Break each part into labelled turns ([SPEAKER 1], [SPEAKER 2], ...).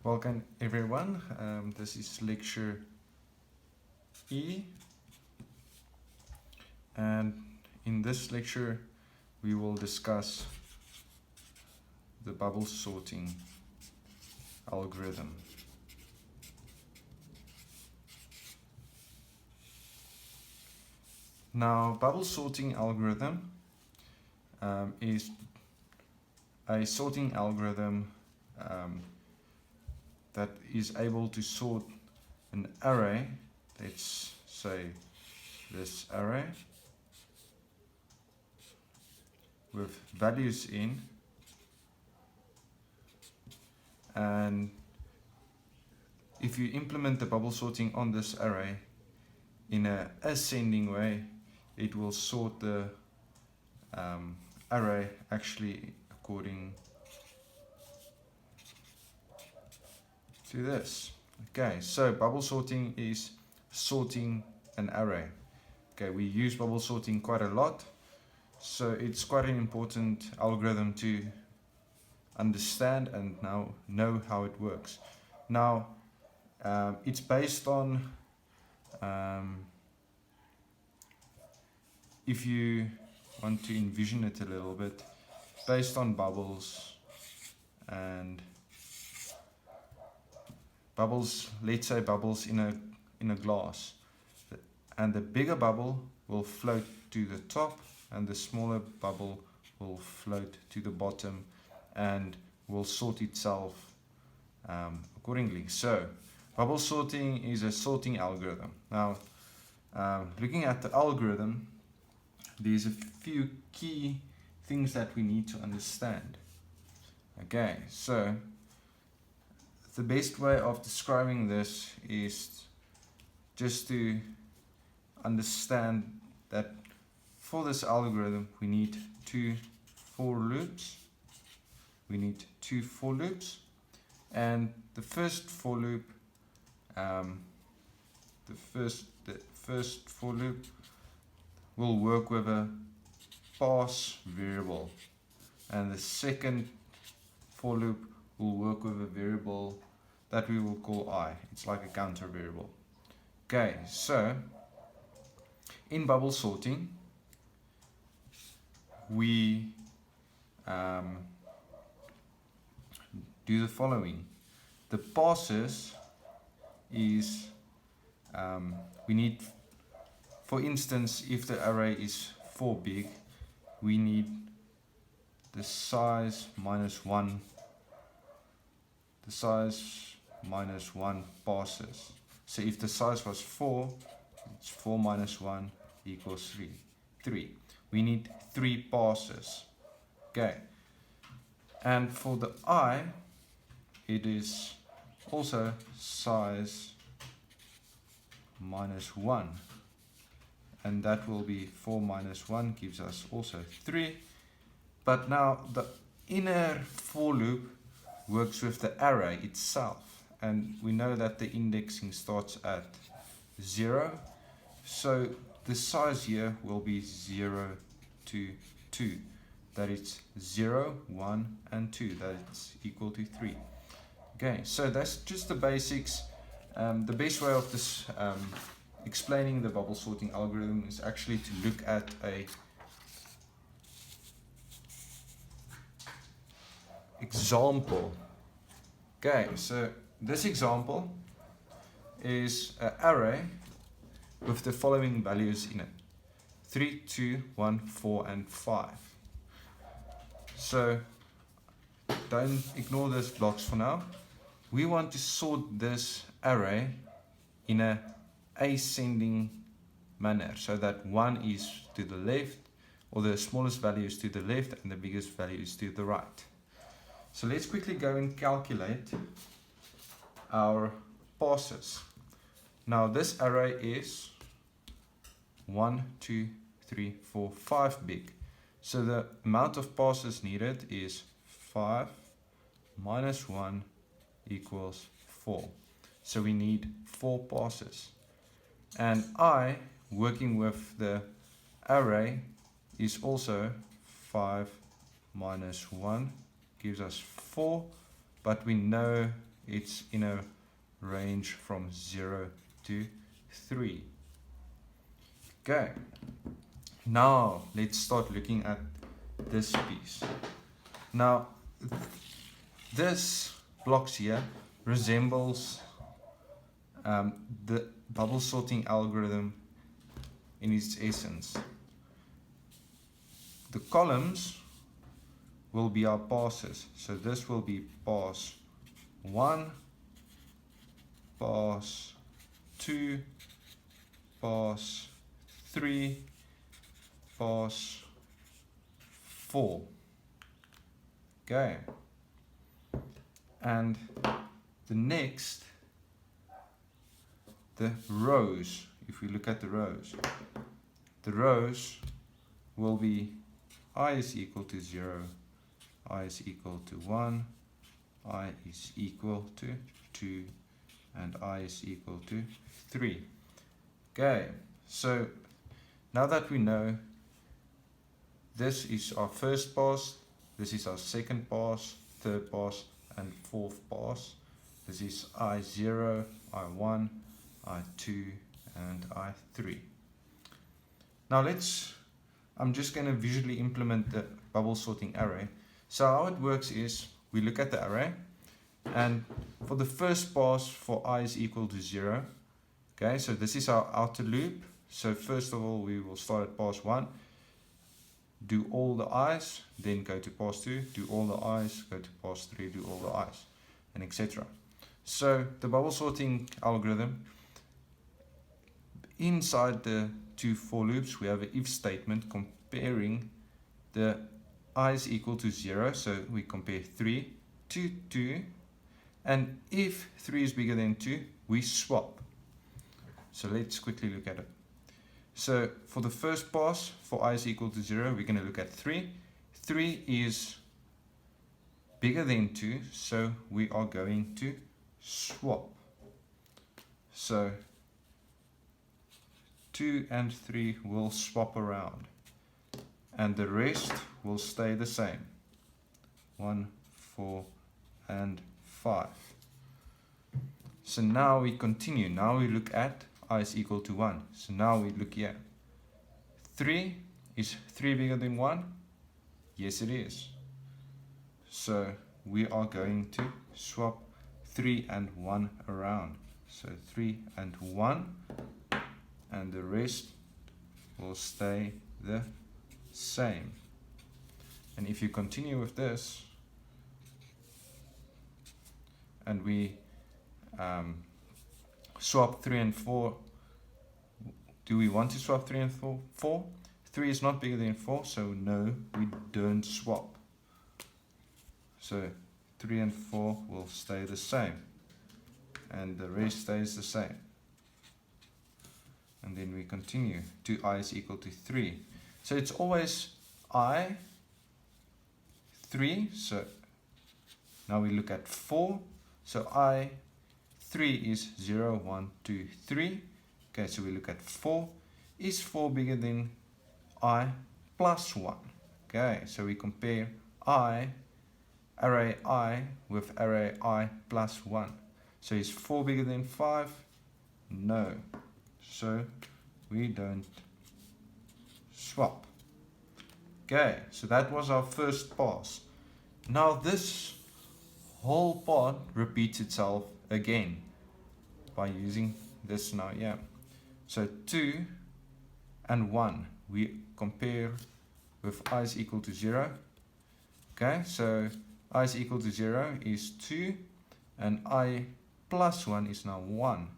[SPEAKER 1] Welcome everyone. This is lecture E, and in this lecture we will discuss the bubble sorting algorithm. Now, bubble sorting algorithm is a sorting algorithm that is able to sort an array. Let's say this array with values in, and if you implement the bubble sorting on this array in an ascending way, it will sort the array actually according to this. Okay, so bubble sorting is sorting an array. Okay, we use bubble sorting quite a lot, so it's quite an important algorithm to understand and now know how it works. Now, it's based on, if you want to envision it a little bit, based on bubbles, and bubbles, let's say bubbles in a glass, and the bigger bubble will float to the top and the smaller bubble will float to the bottom and will sort itself accordingly. So bubble sorting is a sorting algorithm. Now, looking at the algorithm, there's a few key things that we need to understand. Okay, so the best way of describing this is just to understand that for this algorithm we need two for loops. And the first for loop, the first for loop will work with a pass variable, and the second for loop will work with a variable that we will call I. It's like a counter variable. Okay, so in bubble sorting we do the following. The passes is, we need, for instance, if the array is 4 big, we need the size minus 1 passes. So if the size was 4, it's 4 minus 1 equals 3. We need 3 passes. Okay. And for the I, it is also size minus 1. And that will be 4 minus 1 gives us also 3. But now the inner for loop works with the array itself, and we know that the indexing starts at 0, so the size here will be 0 to 2, that it's 0, 1 and 2, that it's equal to 3. Okay, so that's just the basics. The best way of this explaining the bubble sorting algorithm is actually to look at a example. Okay, so this example is an array with the following values in it: 3, 2, 1, 4 and 5. So don't ignore those blocks for now. We want to sort this array in an ascending manner, so that 1 is to the left, or the smallest value is to the left and the biggest value is to the right. So let's quickly go and calculate our passes. Now this array is 1, 2, 3, 4, 5 big. So the amount of passes needed is 5 minus 1 equals 4. So we need 4 passes. And I, working with the array, is also 5 minus 1 gives us 4, but we know it's in a range from 0 to 3. Okay, now let's start looking at this piece. Now this blocks here resembles the bubble sorting algorithm in its essence. The columns will be our passes. So this will be pass 1, pass 2, pass 3, pass 4. Okay. And the next, the rows, if we look at the rows will be I is equal to 0, I is equal to 1, I is equal to 2, and I is equal to 3. Okay, so now that we know this is our first pass, this is our second pass, third pass, and fourth pass. This is I0, I1, I2, and I3. Now I'm just going to visually implement the bubble sorting array. So how it works is we look at the array, and for the first pass for I is equal to 0, okay, so this is our outer loop. So first of all we will start at pass 1, do all the i's, then go to pass 2, do all the i's, go to pass 3, do all the i's, and etc. So the bubble sorting algorithm, inside the two for loops we have an if statement comparing the I is equal to 0, so we compare 3 to 2, and if 3 is bigger than 2 we swap. So let's quickly look at it. So for the first pass, for I is equal to 0, we're going to look at 3. 3 is bigger than 2, so we are going to swap. So 2 and 3 will swap around, and the rest will stay the same. 1, 4, and 5. So now we continue. Now we look at I is equal to 1. So now we look here. 3, is 3 bigger than 1? Yes, it is. So we are going to swap 3 and 1 around. So 3 and 1, and the rest will stay the same. And if you continue with this, and we swap 3 and 4, do we want to swap 3 and 4? 3 is not bigger than 4, so no, we don't swap. So 3 and 4 will stay the same, and the rest stays the same. And then we continue to I is equal to 3. So it's always I, 3, so now we look at 4. So I, 3 is 0, 1, 2, 3. Okay, so we look at 4. Is 4 bigger than I plus 1? Okay, so we compare array I with array I plus 1. So is 4 bigger than 5? No. So we don't swap. Okay, so that was our first pass. Now this whole part repeats itself again by using this now, yeah. So 2 and 1 we compare with I is equal to 0. Okay, so I is equal to 0 is 2, and I plus 1 is now 1.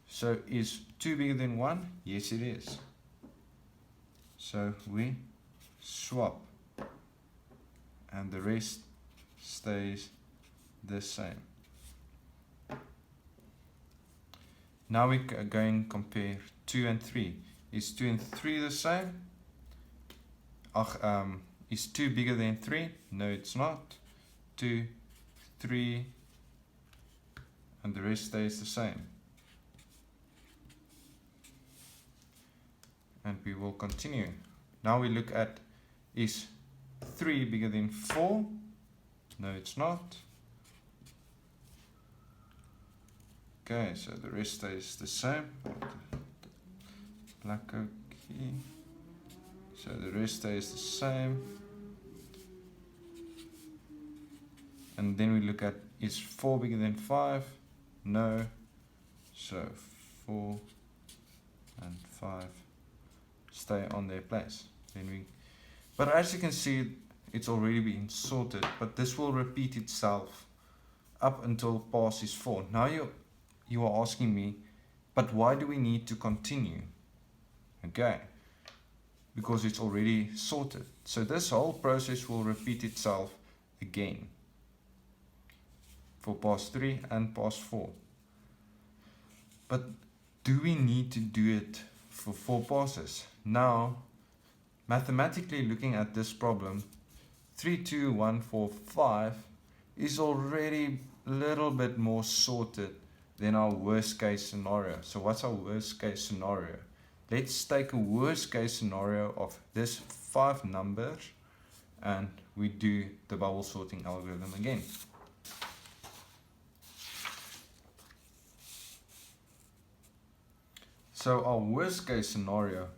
[SPEAKER 1] So is 2 bigger than 1? Yes, it is. So we swap, and the rest stays the same. Now we are going to compare 2 and 3. Is 2 and 3 the same? Is 2 bigger than 3? No, it's not. 2, 3, and the rest stays the same. And we will continue. Now we look at, is 3 bigger than 4? No, it's not. Okay, so the rest stays the same. Black oak key. So the rest stays the same. And then we look at, is 4 bigger than 5? No. So 4 and 5 stay on their place. But as you can see, it's already been sorted, but this will repeat itself up until pass is 4. Now you are asking me, but why do we need to continue? Okay, because it's already sorted. So this whole process will repeat itself again for pass 3 and pass 4. But do we need to do it for 4 passes? Now, mathematically looking at this problem, 3, 2, 1, 4, 5 is already a little bit more sorted than our worst case scenario. So what's our worst case scenario? Let's take a worst case scenario of this 5 numbers and we do the bubble sorting algorithm again. So our worst case scenario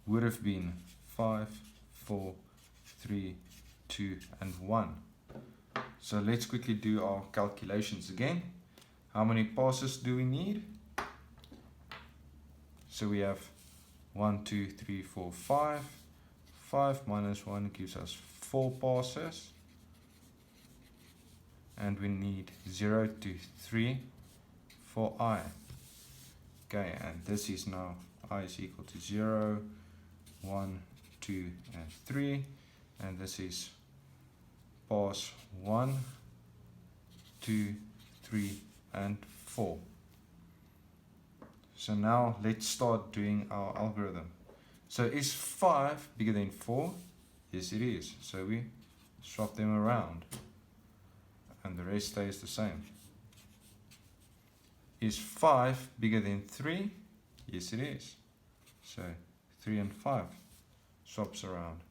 [SPEAKER 1] would have been 5, 4, 3, 2 and 1. So let's quickly do our calculations again. How many passes do we need? So we have 1, 2, 3, 4, 5. 5 minus 1 gives us 4 passes. And we need 0 to 3 for I. Okay, and this is now I is equal to 0, 1, 2, and 3. And this is pass 1, 2, 3, and 4. So now let's start doing our algorithm. So is 5 bigger than 4? Yes, it is. So we swap them around. And the rest stays the same. Is 5 bigger than 3? Yes, it is. So 3 and 5 swaps around.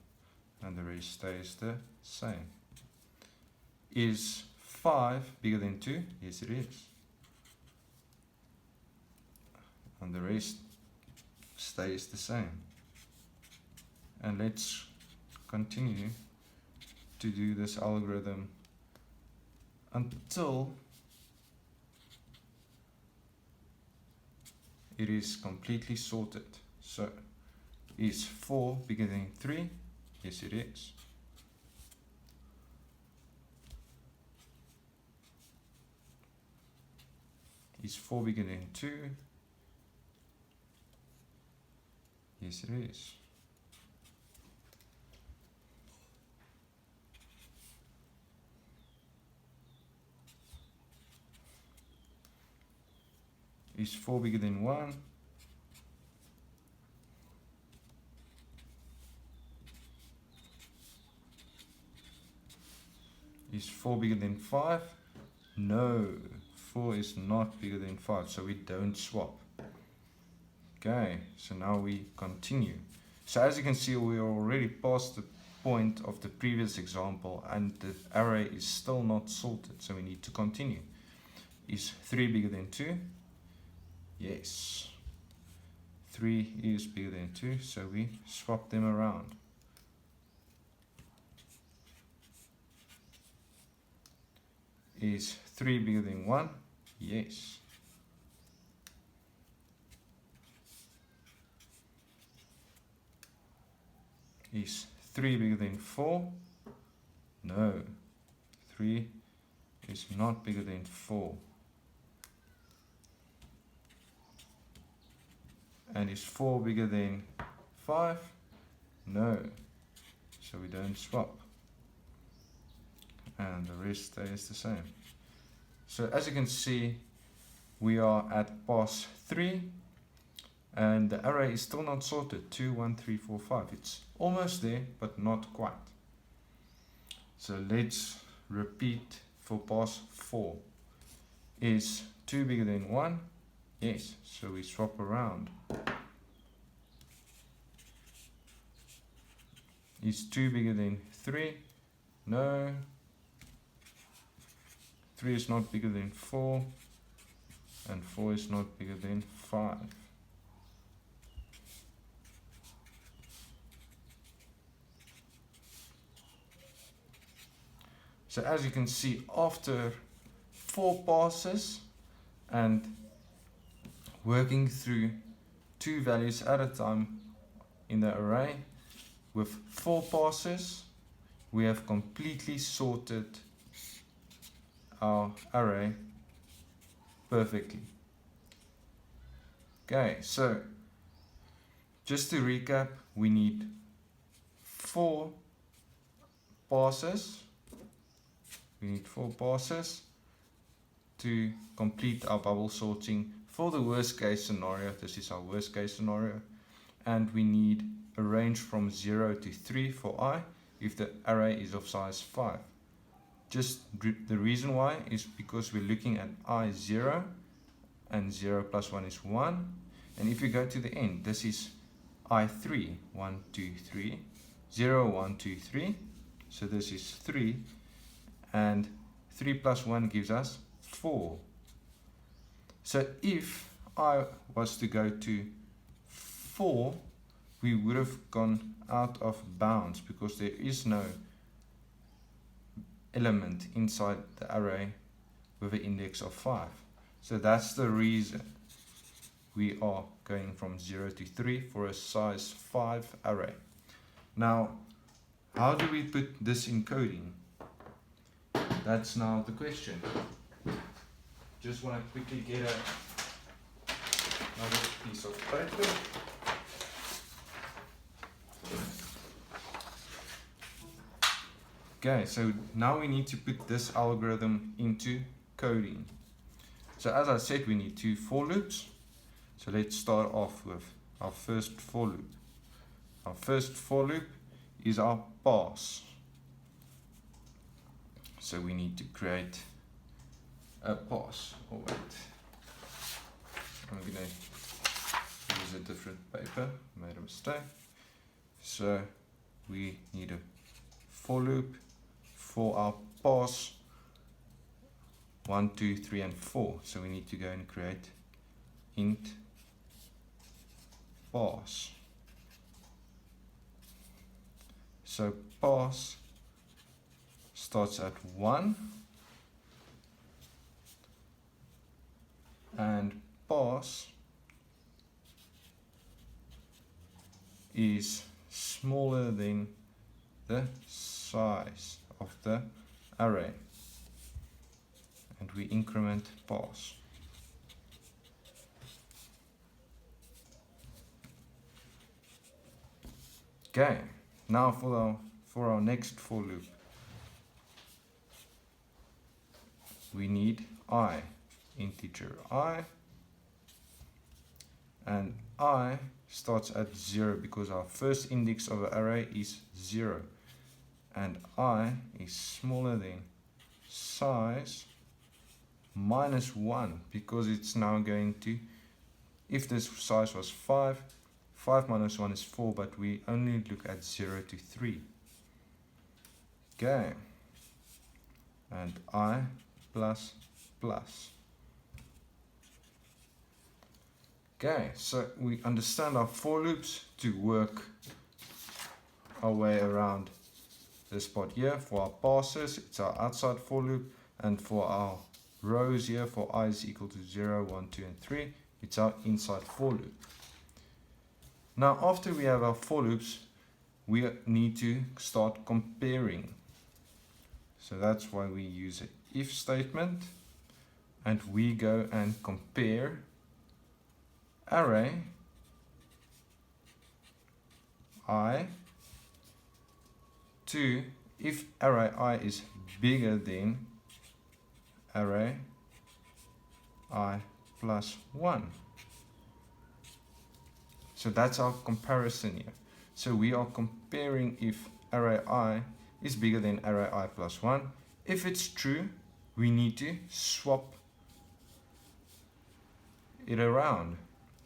[SPEAKER 1] And the rest stays the same. Is 5 bigger than 2? Yes, it is. And the rest stays the same. And let's continue to do this algorithm until it is completely sorted. So is 4 bigger than 3? Yes, it is. Is 4 bigger than 2? Yes, it is. Is 4 bigger than 1? Is 4 bigger than 5? No, 4 is not bigger than 5, so we don't swap. Okay, so now we continue. So as you can see, we are already past the point of the previous example and the array is still not sorted, so we need to continue. Is 3 bigger than 2? Yes. 3 is bigger than 2, so we swap them around. Is 3 bigger than 1? Yes. Is 3 bigger than 4? No. 3 is not bigger than 4. And is 4 bigger than 5? No. So we don't swap. And the rest stays the same. So as you can see, we are at pass 3. And the array is still not sorted. 2, 1, 3, 4, 5. It's almost there, but not quite. So let's repeat for pass 4. Is 2 bigger than 1? Yes. So we swap around. Is 2 bigger than 3? No. 3 is not bigger than 4. and 4 is not bigger than 5. So as you can see, after 4 passes and working through 2 values at a time in the array, with 4 passes, we have completely sorted our array perfectly. Okay, so just to recap, we need 4 passes. We need 4 passes to complete our bubble sorting for the worst case scenario. This is our worst case scenario. And we need a range from 0 to 3 for I if the array is of size 5. Just the reason why is because we're looking at I0 and 0 plus 1 is 1. And if you go to the end, this is I3, 1, 2, 3, 0, 1, 2, 3. So this is 3. And 3 plus 1 gives us 4. So if I was to go to 4, we would have gone out of bounds because there is no element inside the array with an index of 5. So that's the reason we are going from 0 to 3 for a size 5 array. Now, how do we put this in coding? That's now the question. Just want to quickly get another piece of paper. Okay, so now we need to put this algorithm into coding. So as I said, we need 2 for loops. So let's start off with our first for loop. Our first for loop is our pass. So we need to create a pass. Oh wait, I'm going to use a different paper, made a mistake. So we need a for loop for our pass 1, 2, 3 and 4. So we need to go and create int pass. So pass starts at 1 and pass is smaller than the size of the array, and we increment pass. Okay, now for our next for loop, we need I, integer I, and I starts at 0 because our first index of the array is 0, and I is smaller than size minus 1 because it's now going to, if this size was 5, 5 minus 1 is 4, but we only look at 0 to 3. Okay, and I plus plus. Okay, so we understand our for loops to work our way around this part here. For our passes, it's our outside for loop, and for our rows here, for I is equal to 0, 1, 2 and 3, it's our inside for loop. Now after we have our for loops, we need to start comparing. So that's why we use an if statement, and we go and compare array I to, if array I is bigger than array I plus 1. So that's our comparison here. So we are comparing if array I is bigger than array I plus 1. If it's true, we need to swap it around.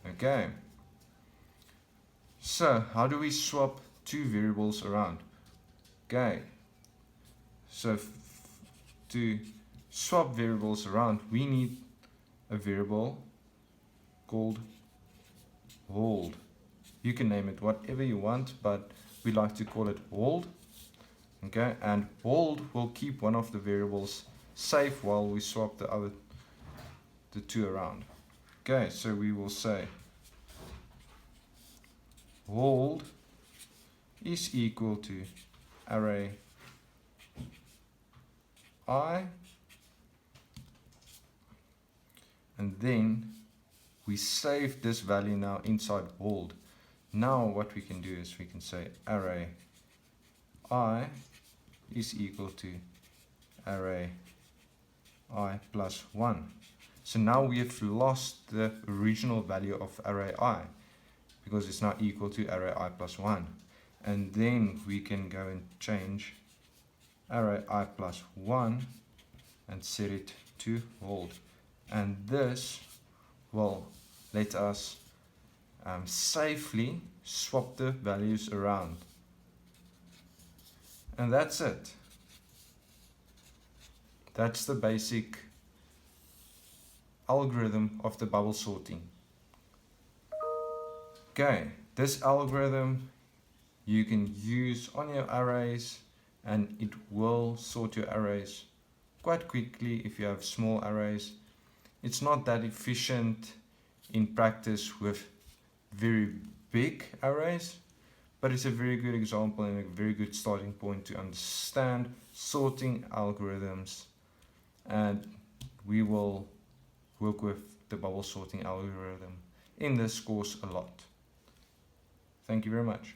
[SPEAKER 1] Okay. So how do we swap 2 variables around? Okay. So to swap variables around, we need a variable called hold. You can name it whatever you want, but we like to call it hold. Okay, and hold will keep one of the variables safe while we swap the two around. Okay, so we will say hold is equal to array I, and then we save this value now inside hold. Now what we can do is we can say array I is equal to array I plus 1. So now we have lost the original value of array I, because it's now equal to array I plus 1. And then we can go and change array I plus 1 and set it to hold. And this will let us safely swap the values around. And that's it. That's the basic algorithm of the bubble sorting. Okay, this algorithm you can use on your arrays, and it will sort your arrays quite quickly if you have small arrays. It's not that efficient in practice with very big arrays, but it's a very good example and a very good starting point to understand sorting algorithms, and we will work with the bubble sorting algorithm in this course a lot. Thank you very much.